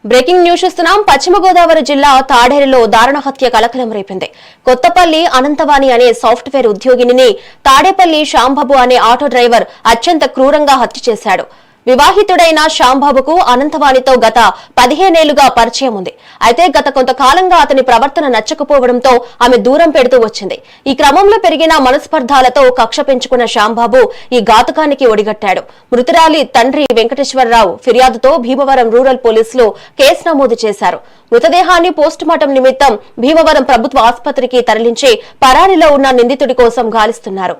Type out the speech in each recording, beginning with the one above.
Breaking news చూస్తున్నాం. పశ్చిమ గోదావరి జిల్లా తాడేరులో దారుణ హత్య కలకలం రేపింది. కొత్తపల్లి అనంతవాణి అనే సాఫ్ట్వేర్ ఉద్యోగిని తాడేపల్లి శాంబాబు అనే ఆటో డ్రైవర్ అత్యంత క్రూరంగా హత్య చేశాడు. వివాహితుడైన శాంబాబుకు అనంతవాణితో గత 15 ఏళ్లుగా పరిచయం ఉంది. అయితే గత కొంతకాలంగా అతని ప్రవర్తన నచ్చకపోవడంతో ఆమె దూరం పెడుతూ వచ్చింది. ఈ క్రమంలో పెరిగిన మనస్పర్ధాలతో కక్ష పెంచుకున్న శాంబాబు ఈ ఘాతుకానికి ఒడిగట్టాడు. మృతురాలి తండ్రి వెంకటేశ్వరరావు ఫిర్యాదుతో భీమవరం రూరల్ పోలీసులు కేసు నమోదు చేశారు. మృతదేహాన్ని పోస్టుమార్టం నిమిత్తం భీమవరం ప్రభుత్వ ఆసుపత్రికి తరలించి పరారీలో ఉన్న నిందితుడి కోసం గాలిస్తున్నారు.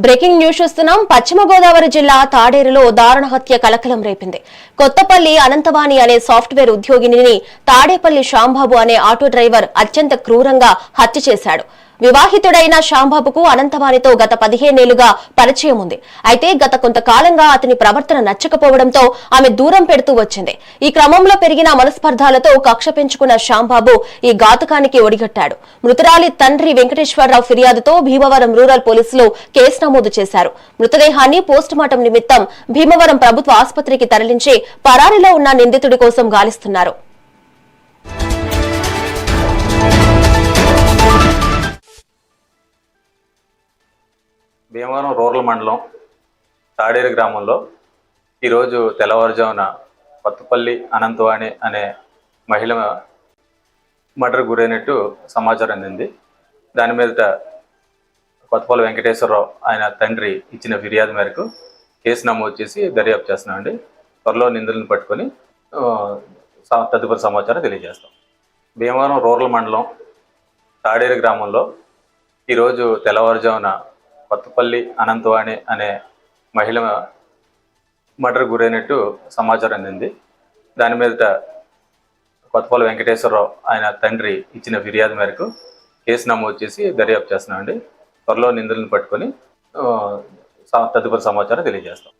బ్రేకింగ్ న్యూస్ చూస్తున్నాం. పశ్చిమ గోదావరి జిల్లా తాడేరులో దారుణ హత్య కలకలం రేపింది. కొత్తపల్లి అనంతవాణి అనే సాఫ్ట్వేర్ ఉద్యోగిని తాడేపల్లి శాంబాబు అనే ఆటో డ్రైవర్ అత్యంత క్రూరంగా హత్య చేశాడు. వివాహితుడైన శాంబాబుకు అనంతవాణితో గత 15 ఏళ్లుగా పరిచయం ఉంది. అయితే గత కొంతకాలంగా అతని ప్రవర్తన నచ్చకపోవడంతో ఆమె దూరం పెడుతూ వచ్చింది. ఈ క్రమంలో పెరిగిన మనస్పర్ధాలతో కక్ష పెంచుకున్న శాంబాబు ఈ ఘాతుకానికి ఒడిగట్టాడు. మృతురాలి తండ్రి వెంకటేశ్వరరావు ఫిర్యాదుతో భీమవరం రూరల్ పోలీసులు కేసు నమోదు చేశారు. మృతదేహాన్ని పోస్టుమార్టం నిమిత్తం భీమవరం ప్రభుత్వ ఆసుపత్రికి తరలించి పరారీలో ఉన్న నిందితుడి కోసం గాలిస్తున్నారు. భీమవరం రూరల్ మండలం తాడేరు గ్రామంలో ఈరోజు తెల్లవారుజామున కొత్తపల్లి అనంతవాణి అనే మహిళ మర్డర్ గురైనట్టు సమాచారం అందింది. దాని మీద కొత్తపల్లి వెంకటేశ్వరరావు ఆయన తండ్రి ఇచ్చిన ఫిర్యాదు మేరకు కేసు నమోదు చేసి దర్యాప్తు చేస్తున్నామండి. త్వరలో నిందితులను పట్టుకొని తదుపరి సమాచారం తెలియజేస్తాం. భీమవరం రూరల్ మండలం తాడేరు గ్రామంలో ఈరోజు తెల్లవారుజామున కొత్తపల్లి అనంతవాణి అనే మహిళ మర్డర్ గురైనట్టు సమాచారం అందింది. దాని మీద కొత్తపల్లి వెంకటేశ్వరరావు ఆయన తండ్రి ఇచ్చిన ఫిర్యాదు మేరకు కేసు నమోదు చేసి దర్యాప్తు చేస్తున్నామండి. త్వరలో నిందితులను పట్టుకొని తదుపరి సమాచారం తెలియజేస్తాం.